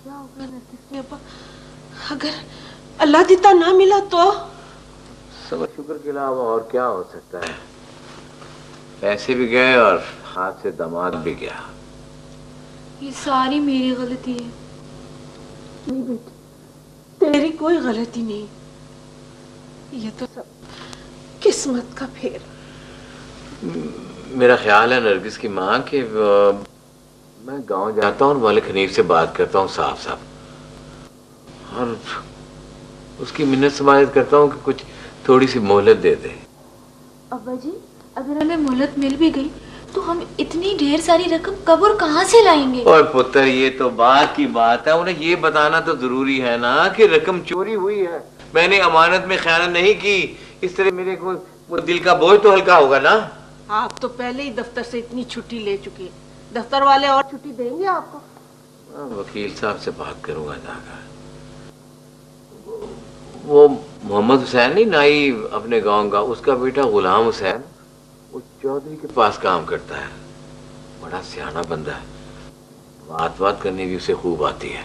क्या होगा नरगिस अब्बा, अगर अल्लाह दीता ना मिला तो? सबर शुक्र के अलावा और क्या हो सकता है। पैसे भी गए और हाथ से दामाद भी गया। ये सारी मेरी गलती है। नहीं बेटी, तेरी कोई गलती नहीं, ये तो सब किस्मत का फेर। मेरा ख्याल है नरगिस की माँ कि मैं गांव जाता हूँ और मलिक हनीफ से बात करता हूँ साफ साफ, और उसकी मिन्नत समाजत करता हूँ कि कुछ थोड़ी सी मोहलत दे दे। अब्बा जी, अगर हमें मोहलत मिल भी गई तो हम इतनी ढेर सारी रकम कब और कहाँ से लाएंगे? और पुत्र, ये तो बात की बात है, उन्हें ये बताना तो जरूरी है ना कि रकम चोरी हुई है, मैंने अमानत में खयानत नहीं की। इस तरह मेरे को वो दिल का बोझ तो हल्का होगा ना। आप तो पहले ही दफ्तर से इतनी छुट्टी ले चुके हैं, दफ्तर वाले और छुट्टी देंगे आपको? वकील साहब से बात करूंगा जाकर। वो मोहम्मद हुसैन नहीं नाई अपने गांव का, उसका बेटा गुलाम हुसैन वो चौधरी के पास काम करता है, बड़ा सियाना बंदा है, बात करनी भी उसे खूब आती है।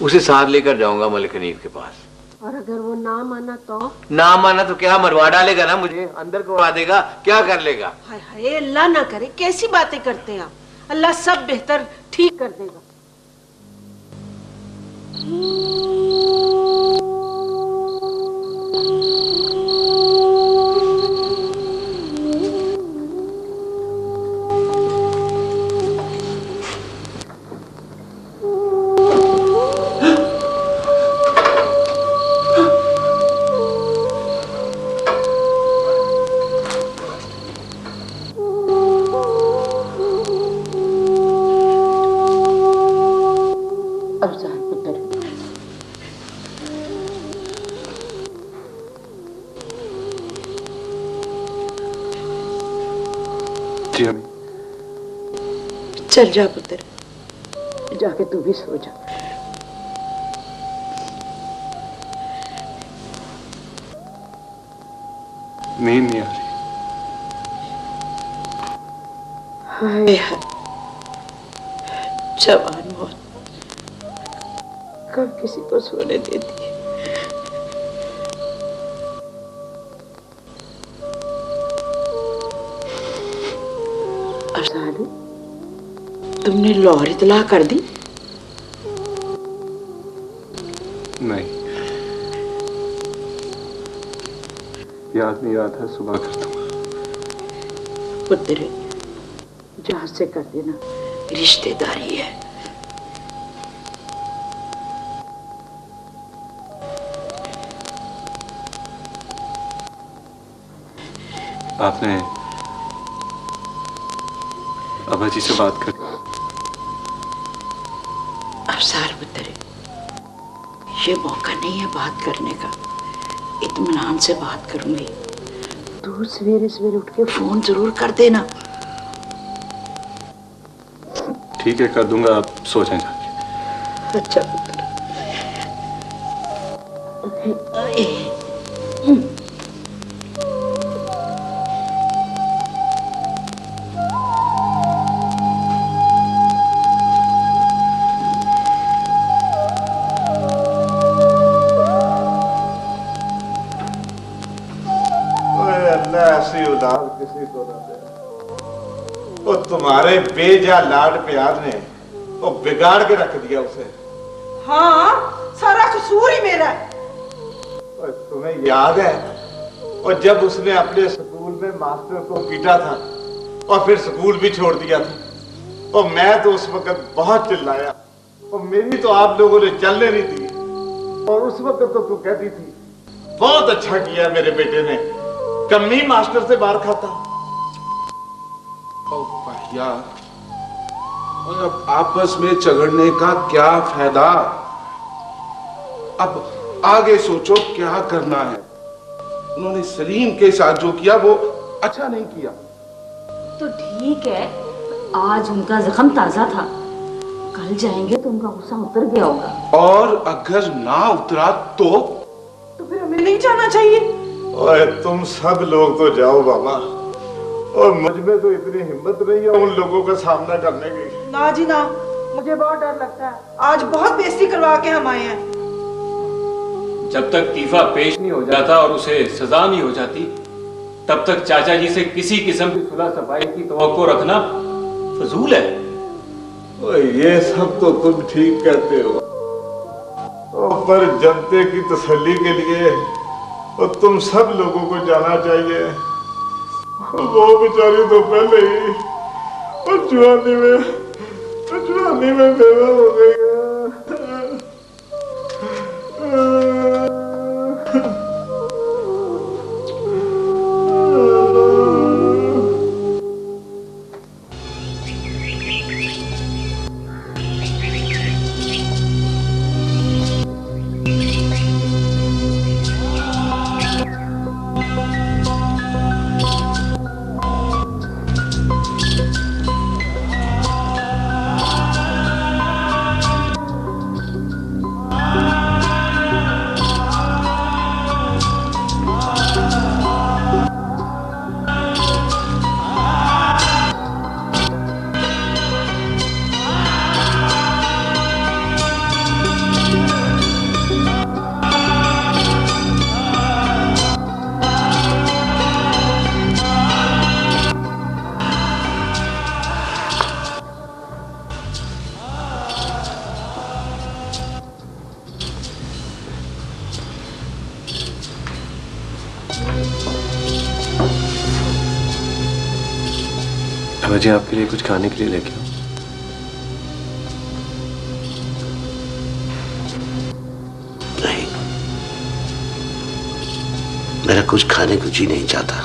उसे साथ लेकर जाऊंगा मलिक हनीफ के पास। और अगर वो ना माना तो? ना माना तो क्या, मरवा डालेगा ना मुझे, अंदर करवा देगा, क्या कर लेगा? हाय हाय, अल्लाह ना करे, कैसी बातें करते हैं आप। अल्लाह सब बेहतर ठीक कर देगा। चल जा पुत्र, जाके तू भी सो जा। नींद नहीं आ रही। हाय हाय, जवान मौत कब किसी को सोने देती है। अरसालू, तुमने लाहौर इतला कर दी? नहीं, याद नहीं आ था, सुबह कर दूंगा। पुत्र, जहाज से कर देना, रिश्तेदारी है। आपने अब्बा जी से बात कर? अफसार पुत्र, ये मौका नहीं है बात करने का, इत्मीनान से बात करूंगी। तू सवेरे सवेरे उठ के फोन जरूर कर देना। ठीक है, कर दूंगा, आप सो जाएं जाके। अच्छा पुत्र। ऐसी औलाद किसी को ना दे। वो तुम्हारे बेजा लाड प्यार ने वो बिगाड़ के रख दिया उसे। हाँ, सारा कसूर ही मेरा है। और तुम्हें याद है और जब उसने अपने सकून में मास्टर को पीटा था और फिर स्कूल भी छोड़ दिया था, और मैं तो उस वक्त बहुत चिल्लाया और मेरी तो आप लोगों ने चलने नहीं दी। और उस वक्त तो तू कहती थी बहुत अच्छा किया मेरे बेटे ने, कम्मी मास्टर से मार खाता। ओ भैया, और अब आपस में झगड़ने का क्या फायदा? अब आगे सोचो क्या करना है। उन्होंने सलीम के साथ जो किया वो अच्छा नहीं किया। तो ठीक है, आज उनका जख्म ताजा था, कल जाएंगे तो उनका गुस्सा उतर गया होगा। और अगर ना उतरा तो फिर हमें नहीं जाना चाहिए। ओए तुम सब लोग तो जाओ बाबा, और मुझ में तो इतनी हिम्मत नहीं है उन लोगों का सामना करने की। ना जी ना, मुझे बहुत डर लगता है। आज बहुत बेइज्जती करवा के हम आए हैं। जब तक तीफा पेश नहीं हो जाता और उसे सजा नहीं हो जाती, तब तक चाचा जी से किसी किस्म की सुलह सफाई की तवक्को रखना फजूल है। ओए ये सब तो तुम ठीक कहते हो, पर जनते की तसल्ली के लिए और तुम सब लोगों को जाना चाहिए। वो बेचारी तो पहले ही और जवानी में बेवा हो गई है। जी आपके लिए कुछ खाने के लिए लेके आओ। नहीं, मेरा कुछ खाने को जी नहीं चाहता।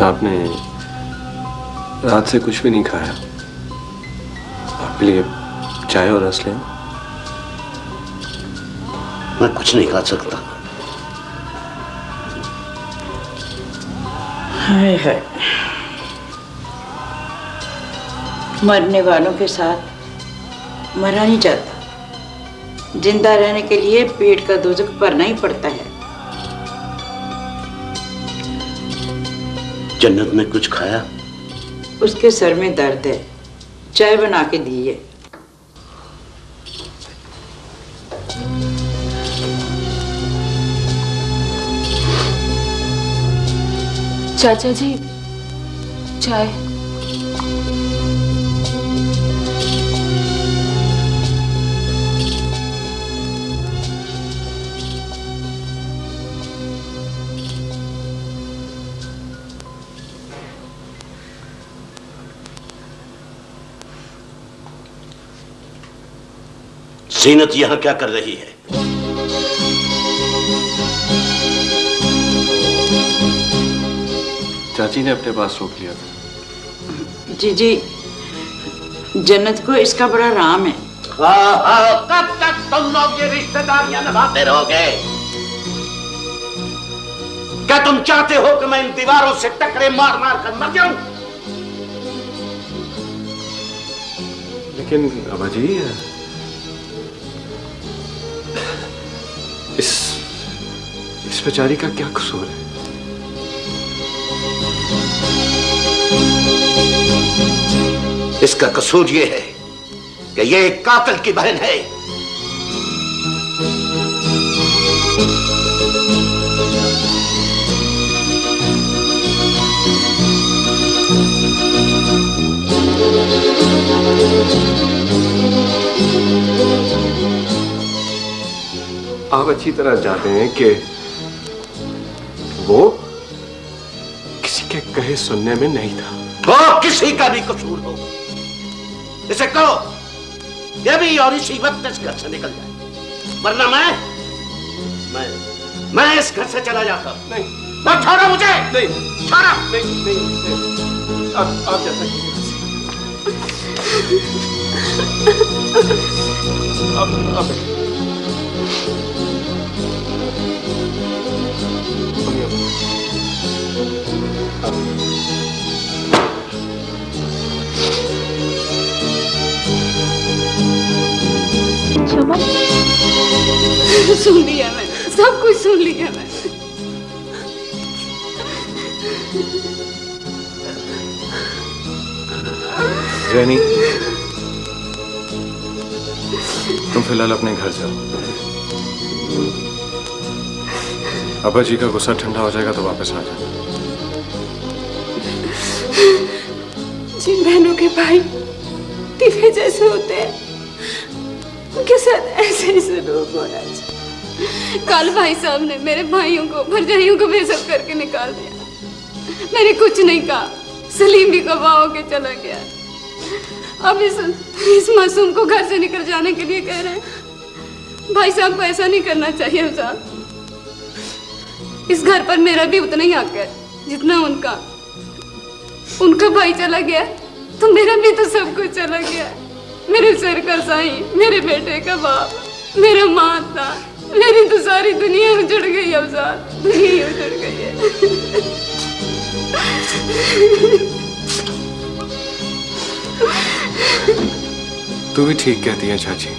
आपने रात से कुछ भी नहीं खाया, आपके लिए चाय और रस लें? मैं कुछ नहीं खा सकता। हाय हाय, मरने वालों के साथ मरा नहीं जाता, जिंदा रहने के लिए पेट का दोजख भरना ही पड़ता है। जन्नत में कुछ खाया? उसके सर में दर्द है, चाय बना के दी है। चाचा जी, चाय। जीनत यहां क्या कर रही है? चाची ने अपने पास रोक लिया था। जी, जन्नत को इसका बड़ा राम है। कब तक तुम लोग ये रिश्तेदारियां निभाते रहोगे? क्या तुम चाहते हो कि मैं इन दीवारों से टकरे मार मार कर मर जाऊं? लेकिन अबा जी, इस बेचारी का क्या कसूर है? इसका कसूर यह है कि यह एक कातिल की बहन है। आप अच्छी तरह जानते हैं कि वो किसी के कहे सुनने में नहीं था। वो किसी का भी कसूर हो, इसे कहो ये भी और इसी वक्त इस घर से निकल जाए, वरना मैं इस घर से चला जाता। नहीं, मैं छोड़ो मुझे। नहीं छोड़ो। नहीं, आप जैसा कीजिए। क्षमा। सुन लिया मैंने, सब कुछ सुन लिया मैंने। रैनी, तुम फिलहाल अपने घर जाओ। अब्बा जी का गुस्सा ठंडा हो जाएगा तो वापस आ जाना। जिन बहनों के भाई टीफे जैसे होते हैं उनके साथ ऐसे ही सलूक होना चाहिए। कल भाई साहब ने मेरे भाइयों को भरजाइयों को बेइज्जत करके निकाल दिया। मैंने कुछ नहीं कहा, सलीम भी गवाह होके चला गया। अब इस मासूम को घर से निकल जाने के लिए कह रहे हैं। भाई साहब को ऐसा नहीं करना चाहिए साहब। इस घर पर मेरा भी उतना ही हक है जितना उनका। उनका भाई चला गया तो मेरा भी तो सब कुछ चला गया। मेरे सिर का साईं, मेरे बेटे का बाप, मेरा माता, मेरी तो सारी दुनिया उजड़ गई। अब साहब दुनिया ही उजड़ गई है। तू भी ठीक कहती है चाची।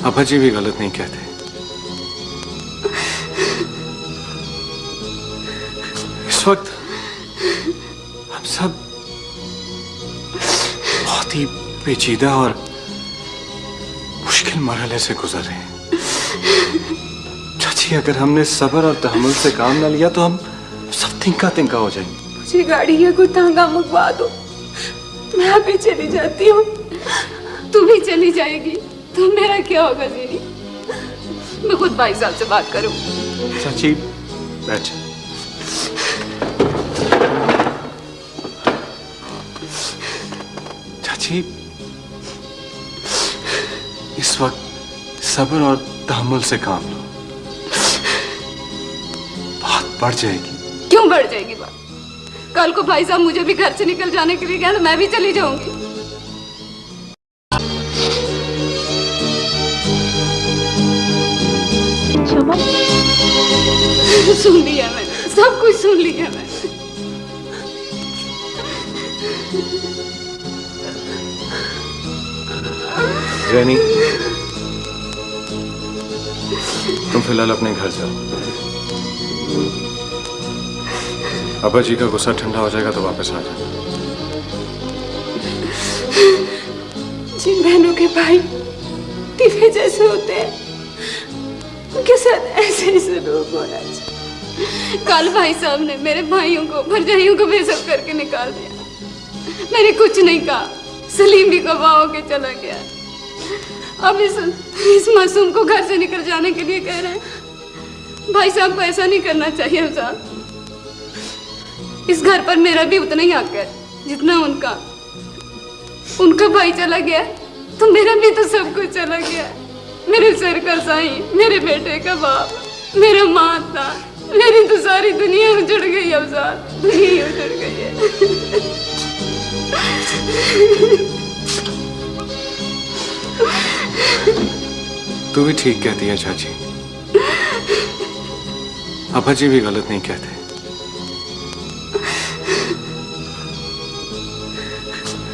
अब्बा जी भी गलत नहीं कहते। इस वक्त हम सब बहुत ही पेचीदा और मुश्किल मरहले से गुजर रहे हैं। चाची, अगर हमने सब्र और तहम्मुल से काम न लिया तो हम सब तिनका तिनका हो जाएंगे। मुझे गाड़ी या कोई तांगा मंगवा दो, मैं अभी चली जाती हूँ। तू भी चली जाएगी तो मेरा क्या होगा जीनी? मैं खुद भाई साहब से बात करूँ। चाची बैठ। चाची, इस वक्त सब्र और तहम्मुल से काम लो, बात बढ़ जाएगी। क्यों बढ़ जाएगी बात? कल को भाई साहब मुझे भी घर से निकल जाने के लिए कहा तो मैं भी चली जाऊंगी। क्षमा। सुन लिया मैंने, सब कुछ सुन लिया मैंने। रैनी, तुम फिलहाल अपने घर जाओ। अब्बा जी का गुस्सा ठंडा हो जाएगा तो वापस आ जाना। जिन बहनों के भाई टीफे जैसे होते हैं उनके साथ ऐसे ही सलूक होना चाहिए। कल भाई साहब ने मेरे भाइयों को भरजाइयों को बेइज्जत करके निकाल दिया। मैंने कुछ नहीं कहा, सलीम भी गवाह होके चला गया। अब इस मासूम को घर से निकल जाने के लिए कह रहे हैं। भाई साहब को ऐसा नहीं करना चाहिए साहब। इस घर पर मेरा भी उतना ही हक है जितना उनका। उनका भाई चला गया तो मेरा भी तो सब कुछ चला गया। मेरे सिर का साईं, मेरे बेटे का बाप, मेरा माता, मेरी तो सारी दुनिया उजड़ गई। अब साहब दुनिया ही उजड़ गई है। तू भी ठीक कहती है चाची। अब्बा जी भी गलत नहीं कहते।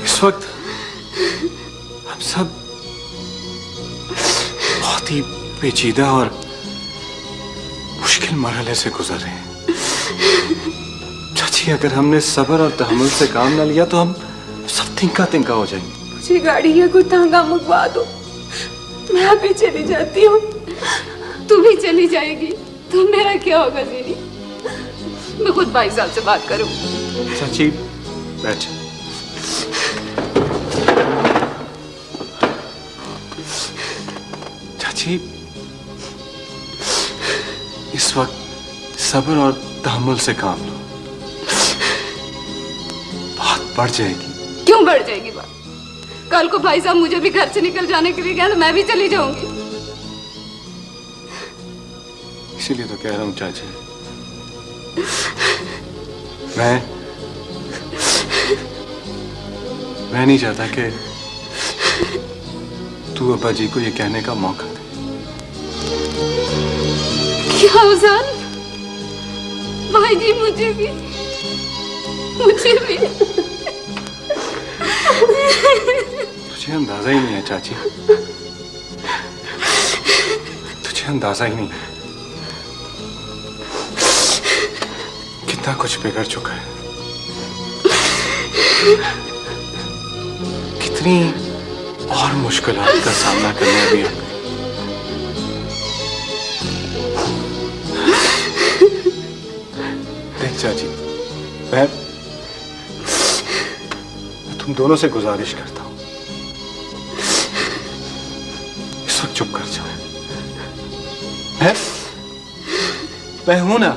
इस वक्त हम सब बहुत ही पेचीदा और मुश्किल मरहले से गुजर रहे हैं। चाची, अगर हमने सब्र और तहम्मुल से काम न लिया तो हम सब तिनका तिनका हो जाएंगे। मुझे गाड़ी या कोई तांगा मंगवा दो, मैं अभी चली जाती हूँ। तू भी चली जाएगी तो मेरा क्या होगा जीनी? मैं खुद भाई साहब से बात करूँ। चाची बैठ। चाची, इस वक्त सब्र और तहम्मुल से काम लो, बात बढ़ जाएगी। क्यों बढ़ जाएगी बात? कल को भाई साहब मुझे भी घर से निकल जाने के लिए कहा तो मैं भी चली जाऊंगी। इसीलिए तो कह रहा हूं चाची, मैं नहीं चाहता कि तू अब्बा जी को ये कहने का मौका दे। क्या अफजल? भाई जी मुझे भी तुझे अंदाजा ही नहीं है चाची, तुझे अंदाजा ही नहीं है कितना कुछ बिगड़ चुका है, कितनी और मुश्किलात का सामना करना भी हमें। देख चाची, मैं तुम दोनों से गुजारिश करता हूं, इस वक्त चुप कर जाओ। मैं हूं ना।